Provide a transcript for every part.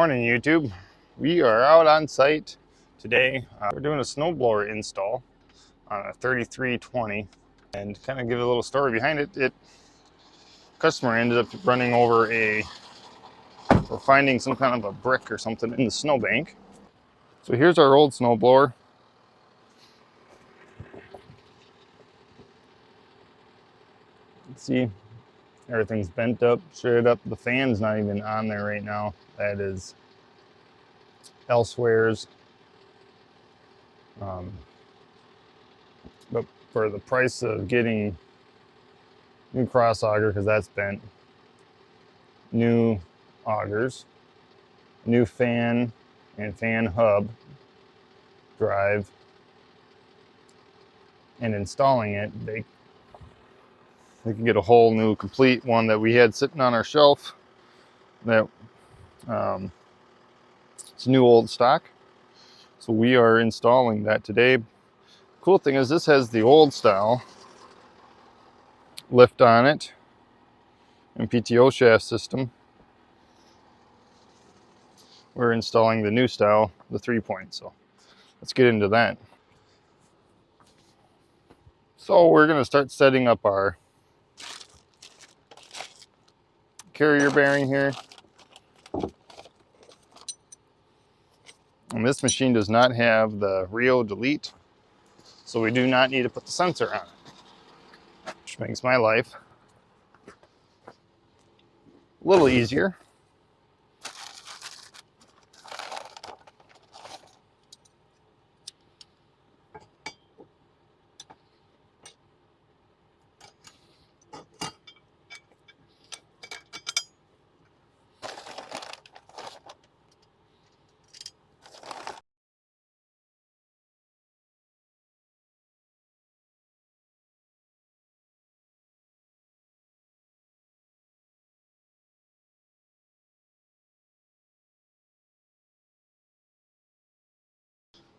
Morning YouTube. We are out on site today. We're doing a snowblower install on a 3320, and kind of give a little story behind it. Customer ended up running over or finding some kind of a brick or something in the snowbank. So here's our old snowblower. See, everything's bent up, straight up. The fan's not even on there right now. That is elsewhere's. But for the price of getting new cross auger, because that's bent, new augers, new fan and fan hub drive, and installing it, they can get a whole new complete one that we had sitting on our shelf that it's new old stock. So we are installing that today. Cool thing is this has the old style lift on it and PTO shaft system. We're installing the new style, the 3-point. So let's get into that. So we're going to start setting up our carrier bearing here. And this machine does not have the Rio delete, so we do not need to put the sensor on it, which makes my life a little easier.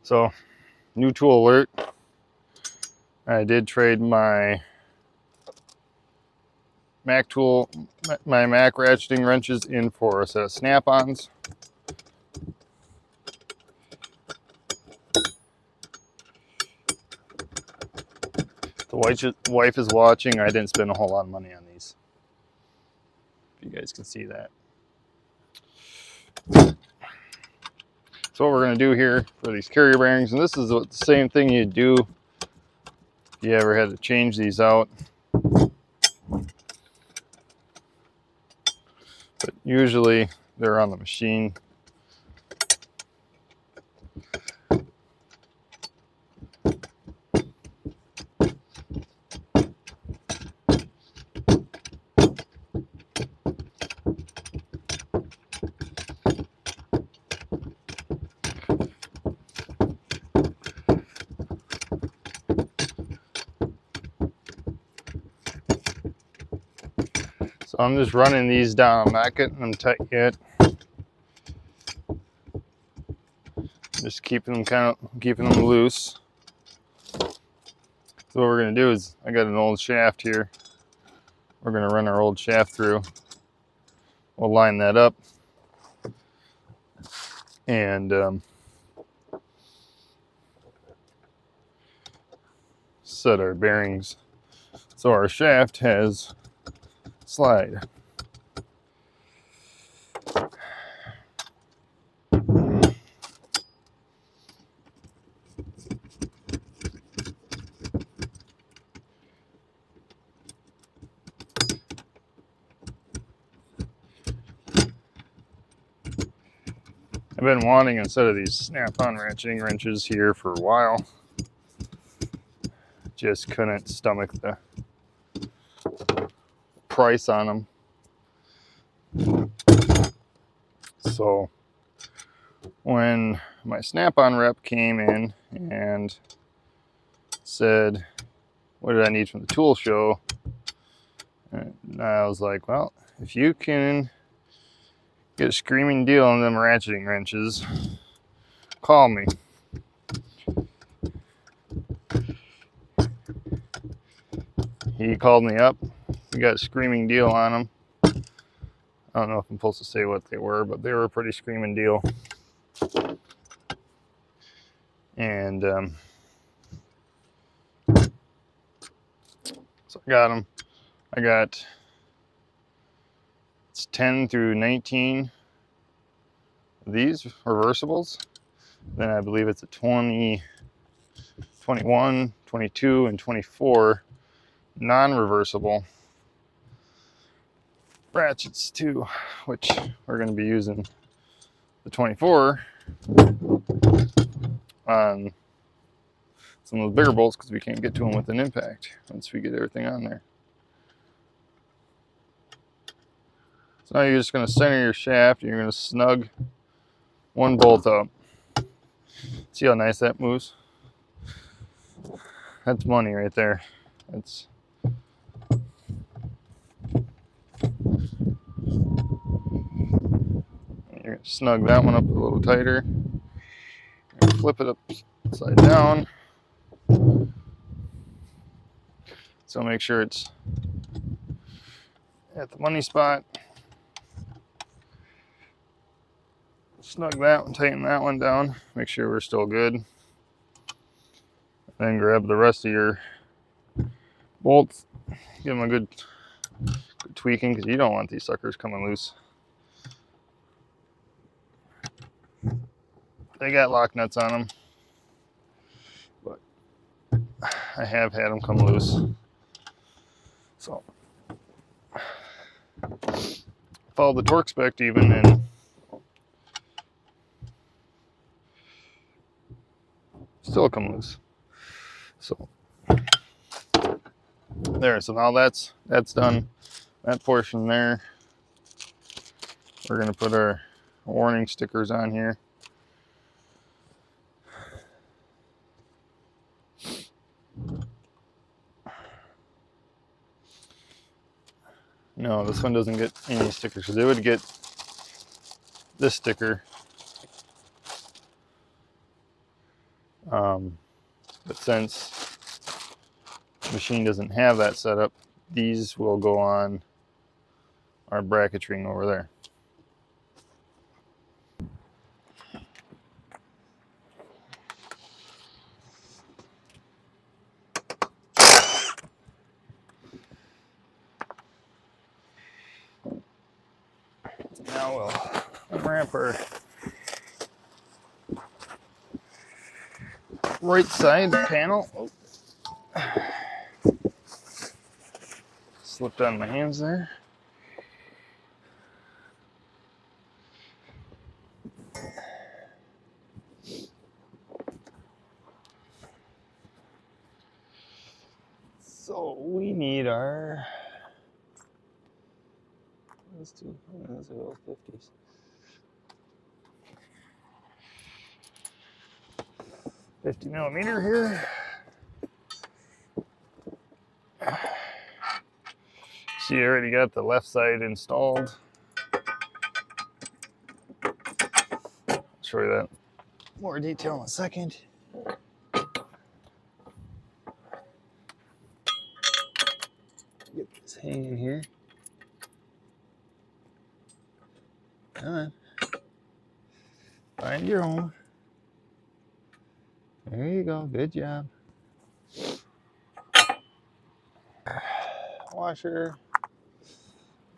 So, new tool alert. I did trade my Mac ratcheting wrenches in for a set of snap-ons. The wife is watching. I didn't spend a whole lot of money on these, if you guys can see that. So what we're going to do here for these carrier bearings, and this is the same thing you'd do if you ever had to change these out. But usually they're on the machine. So I'm just running these down. I'm not getting them tight yet. Just keeping them loose. So what we're going to do is, I got an old shaft here. We're going to run our old shaft through. We'll line that up and set our bearings. So our shaft has slide. I've been wanting a set of these snap-on ratcheting wrenches here for a while. Just couldn't stomach the price on them. So when my snap-on rep came in and said, what did I need from the tool show? And I was like, well, if you can get a screaming deal on them ratcheting wrenches, call me. He called me up. We got a screaming deal on them. I don't know if I'm supposed to say what they were, but they were a pretty screaming deal. And so I got them. I got it's 10 through 19 of these reversibles. Then I believe it's a 20, 21, 22, and 24 non-reversible ratchets too, which we're going to be using the 24 on some of those bigger bolts because we can't get to them with an impact once we get everything on there. So now you're just going to center your shaft and you're going to snug one bolt up. See how nice that moves? That's money right there. That's you're going to snug that one up a little tighter. Flip it upside down. So make sure it's at the money spot. Snug that one, tighten that one down. Make sure we're still good. Then grab the rest of your bolts. Give them a good tweaking because you don't want these suckers coming loose. They got lock nuts on them, but I have had them come loose. So follow the torque spec even and still come loose. So there, so now that's done. That portion there. We're gonna put our warning stickers on here. No, this one doesn't get any stickers because they would get this sticker. But since the machine doesn't have that set up, these will go on our bracket ring over there. Now we'll unwrap our right side panel. Oh. Slipped on my hands there. So we need our, let's do, those are those 50s. 50 millimeter here. See, I already got the left side installed. I'll show you that more detail in a second. Get this hanging here. Come on. Find your own. There you go. Good job. Washer.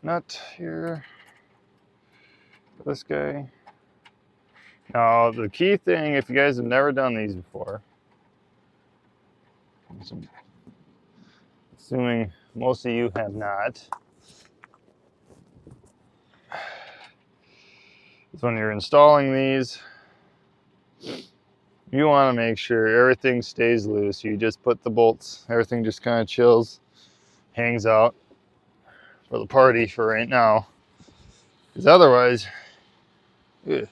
Nut here. This guy. Now, the key thing, if you guys have never done these before, assuming most of you have not, is when you're installing these, you want to make sure everything stays loose. You just put the bolts, everything just kind of chills, hangs out for the party for right now. Because otherwise, you're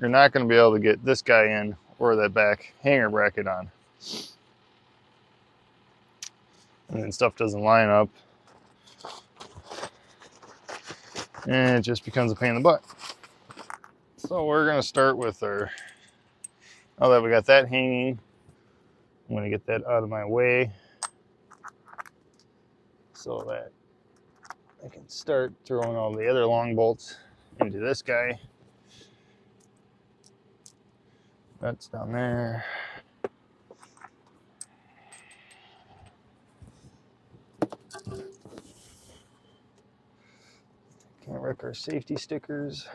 not going to be able to get this guy in or that back hanger bracket on. And then stuff doesn't line up. And it just becomes a pain in the butt. So we're going to start with our, now that we got that hanging, I'm going to get that out of my way so that I can start throwing all the other long bolts into this guy. That's down there. Can't wreck our safety stickers.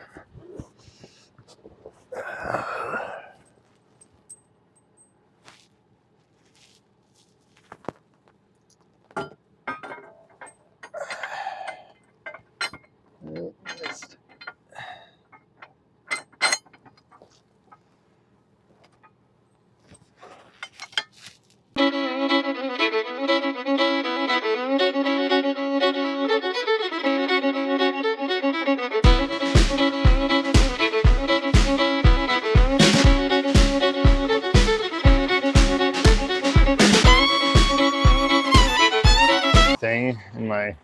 Thing in my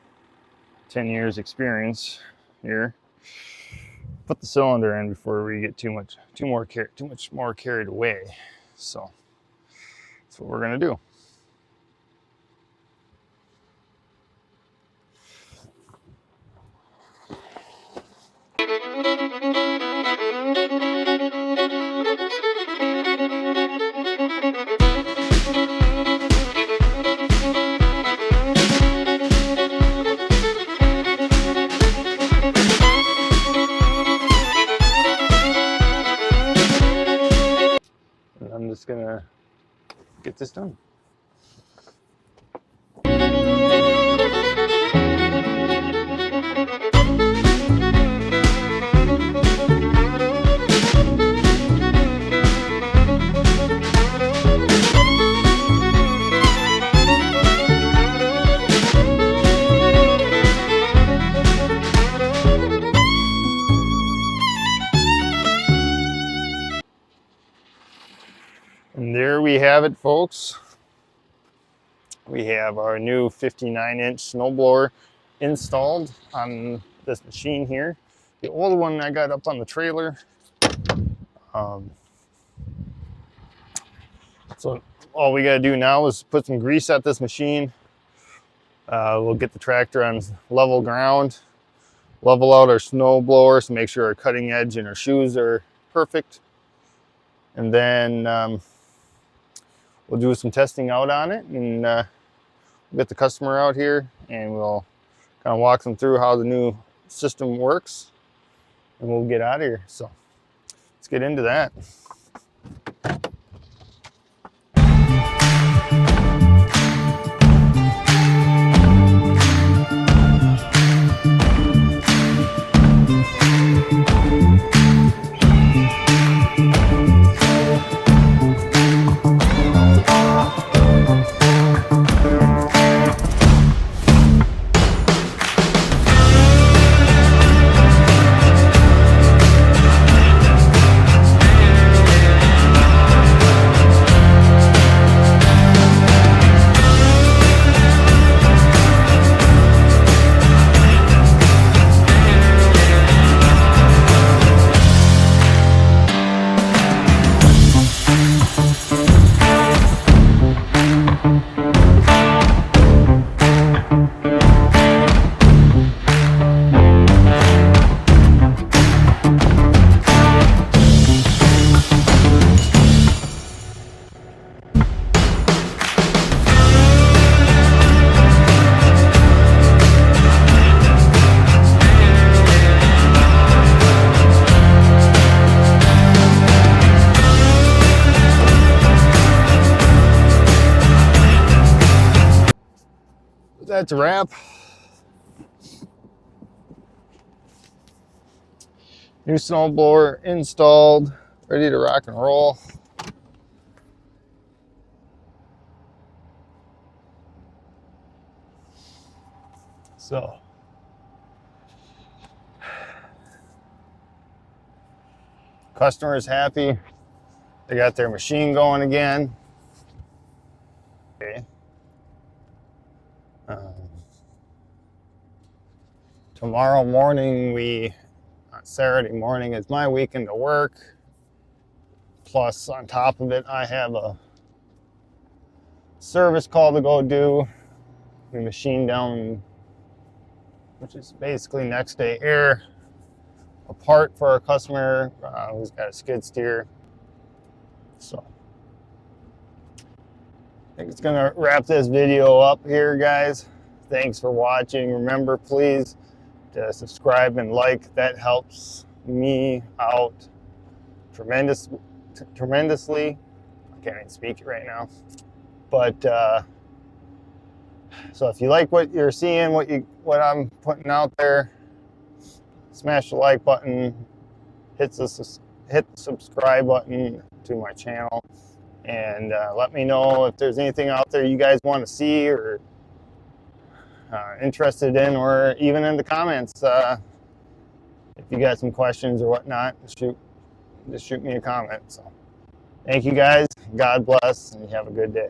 10 years experience here, put the cylinder in before we get too much more carried away. So that's what we're gonna do. I'm just gonna get this done. And there we have it, folks. We have our new 59-inch snowblower installed on this machine here. The old one I got up on the trailer. So all we got to do now is put some grease at this machine. We'll get the tractor on level ground, level out our snowblower to make sure our cutting edge and our shoes are perfect. And then we'll do some testing out on it, and we'll get the customer out here and we'll kind of walk them through how the new system works, and we'll get out of here. So let's get into that. That's a wrap. New snowblower installed, ready to rock and roll. So customer is happy. They got their machine going again. Okay. Tomorrow morning, Saturday morning is my weekend to work. Plus, on top of it, I have a service call to go do. The machine down which is basically next day air, a part for our customer who's got a skid steer. So I think it's gonna wrap this video up here, guys. Thanks for watching. Remember, please, to subscribe and like. That helps me out tremendously. I can't even speak it right now. But so if you like what you're seeing, what I'm putting out there, smash the like button, hit the subscribe button to my channel, and let me know if there's anything out there you guys want to see or interested in, or even in the comments. If you got some questions or whatnot, just shoot me a comment. So thank you guys. God bless, and you have a good day.